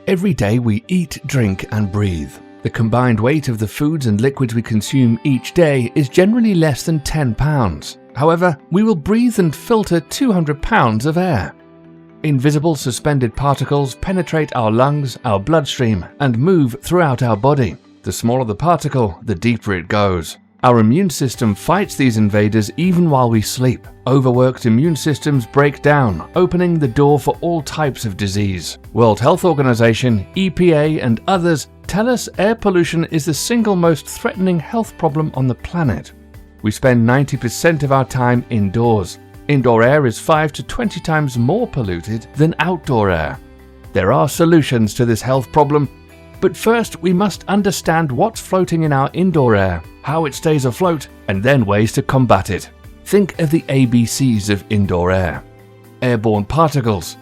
Every day we eat, drink, and breathe. The combined weight of the foods and liquids we consume each day is generally less than 10 pounds. However, we will breathe and filter 200 pounds of air. Invisible suspended particles penetrate our lungs, our bloodstream, and move throughout our body. The smaller the particle, the deeper it goes. Our immune system fights these invaders even while we sleep. Overworked immune systems break down, opening the door for all types of disease. World Health Organization, EPA, and others tell us air pollution is the single most threatening health problem on the planet. We spend 90% of our time indoors. Indoor air is 5 to 20 times more polluted than outdoor air. There are solutions to this health problem, but first we must understand what's floating in our indoor air, how it stays afloat, and then ways to combat it. Think of the ABCs of indoor air. Airborne particles,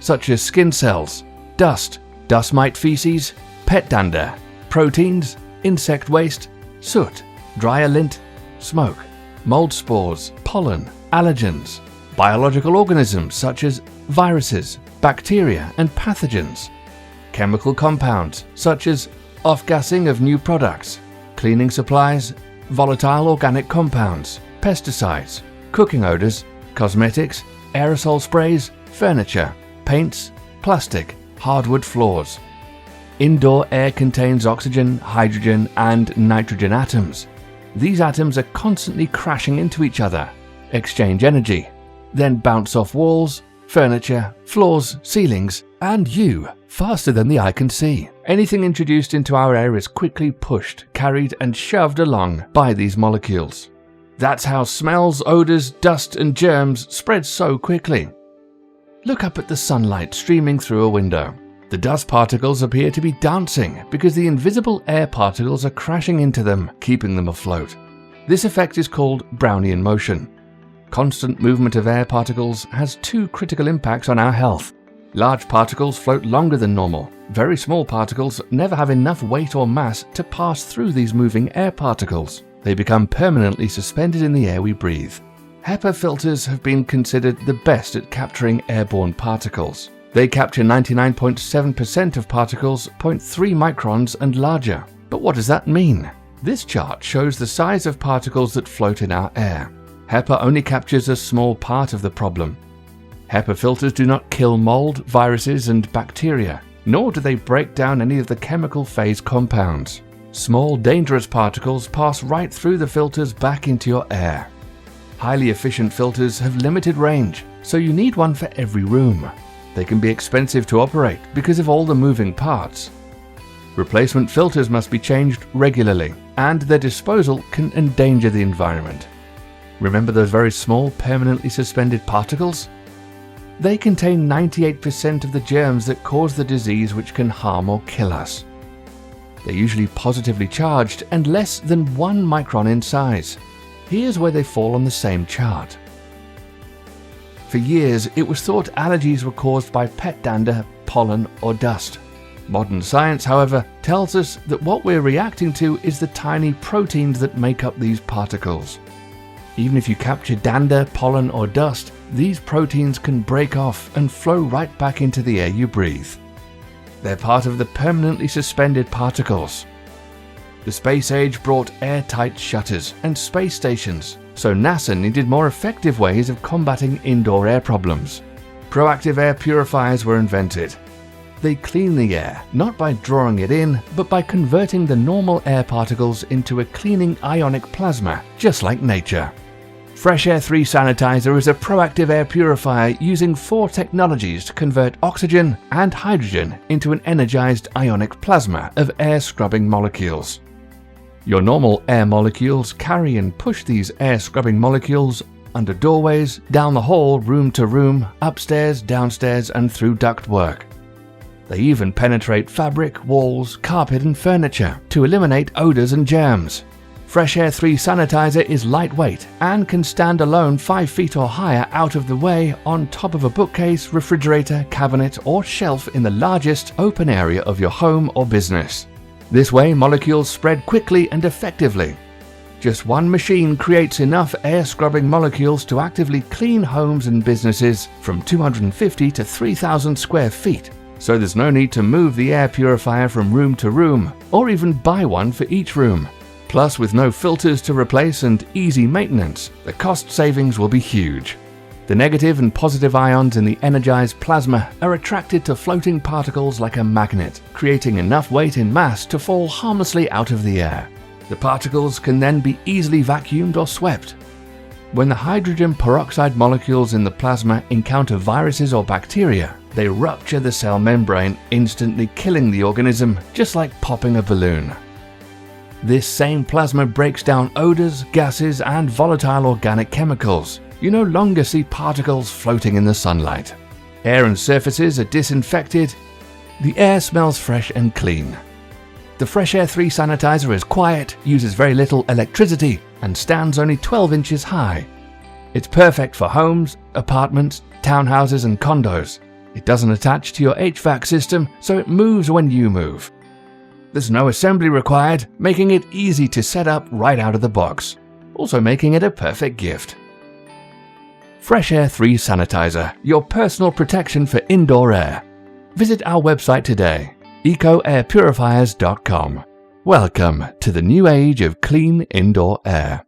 such as skin cells, dust, dust mite feces, pet dander, proteins, insect waste, soot, dryer lint, smoke, mold spores, pollen, allergens, biological organisms such as viruses, bacteria, and pathogens, chemical compounds such as off-gassing of new products, cleaning supplies, volatile organic compounds, pesticides, cooking odors, cosmetics, aerosol sprays, furniture, paints, plastic, hardwood floors. Indoor air contains oxygen, hydrogen, and nitrogen atoms. These atoms are constantly crashing into each other, exchange energy, then bounce off walls, furniture, floors, ceilings, and you, faster than the eye can see. Anything introduced into our air is quickly pushed, carried, and shoved along by these molecules. That's how smells, odors, dust, and germs spread so quickly. Look up at the sunlight streaming through a window. The dust particles appear to be dancing because the invisible air particles are crashing into them, keeping them afloat. This effect is called Brownian motion. Constant movement of air particles has two critical impacts on our health. Large particles float longer than normal. Very small particles never have enough weight or mass to pass through these moving air particles. They become permanently suspended in the air we breathe. HEPA filters have been considered the best at capturing airborne particles. They capture 99.7% of particles 0.3 microns and larger. But what does that mean? This chart shows the size of particles that float in our air. HEPA only captures a small part of the problem. HEPA filters do not kill mold, viruses, and bacteria, nor do they break down any of the chemical phase compounds. Small, dangerous particles pass right through the filters back into your air. Highly efficient filters have limited range, so you need one for every room. They can be expensive to operate because of all the moving parts. Replacement filters must be changed regularly, and their disposal can endanger the environment. Remember those very small, permanently suspended particles? They contain 98% of the germs that cause the disease which can harm or kill us. They're usually positively charged and less than 1 micron in size. Here's where they fall on the same chart. For years, it was thought allergies were caused by pet dander, pollen, or dust. Modern science, however, tells us that what we're reacting to is the tiny proteins that make up these particles. Even if you capture dander, pollen, or dust, these proteins can break off and flow right back into the air you breathe. They're part of the permanently suspended particles. The space age brought airtight shutters and space stations, so NASA needed more effective ways of combating indoor air problems. Proactive air purifiers were invented. They clean the air, not by drawing it in, but by converting the normal air particles into a cleaning ionic plasma, just like nature. Freshair 3 Sanitizer is a proactive air purifier using 4 technologies to convert oxygen and hydrogen into an energized ionic plasma of air scrubbing molecules. Your normal air molecules carry and push these air scrubbing molecules under doorways, down the hall, room to room, upstairs, downstairs, and through ductwork. They even penetrate fabric, walls, carpet, and furniture to eliminate odors and germs. Freshair 3 Sanitizer is lightweight and can stand alone 5 feet or higher out of the way on top of a bookcase, refrigerator, cabinet, or shelf in the largest open area of your home or business. This way, molecules spread quickly and effectively. Just one machine creates enough air scrubbing molecules to actively clean homes and businesses from 250 to 3,000 square feet. so there's no need to move the air purifier from room to room, or even buy one for each room. Plus, with no filters to replace and easy maintenance, the cost savings will be huge. The negative and positive ions in the energized plasma are attracted to floating particles like a magnet, creating enough weight in mass to fall harmlessly out of the air. The particles can then be easily vacuumed or swept. When the hydrogen peroxide molecules in the plasma encounter viruses or bacteria, they rupture the cell membrane, instantly killing the organism, just like popping a balloon. This same plasma breaks down odors, gases, and volatile organic chemicals. You no longer see particles floating in the sunlight. Air and surfaces are disinfected. The air smells fresh and clean. The Freshair 3 sanitizer is quiet, uses very little electricity, and stands only 12 inches high. It's perfect for homes, apartments, townhouses, and condos. It doesn't attach to your HVAC system, so it moves when you move. There's no assembly required, making it easy to set up right out of the box, also making it a perfect gift. Freshair 3 Sanitizer, your personal protection for indoor air. Visit our website today, ecoairpurifiers.com. Welcome to the new age of clean indoor air.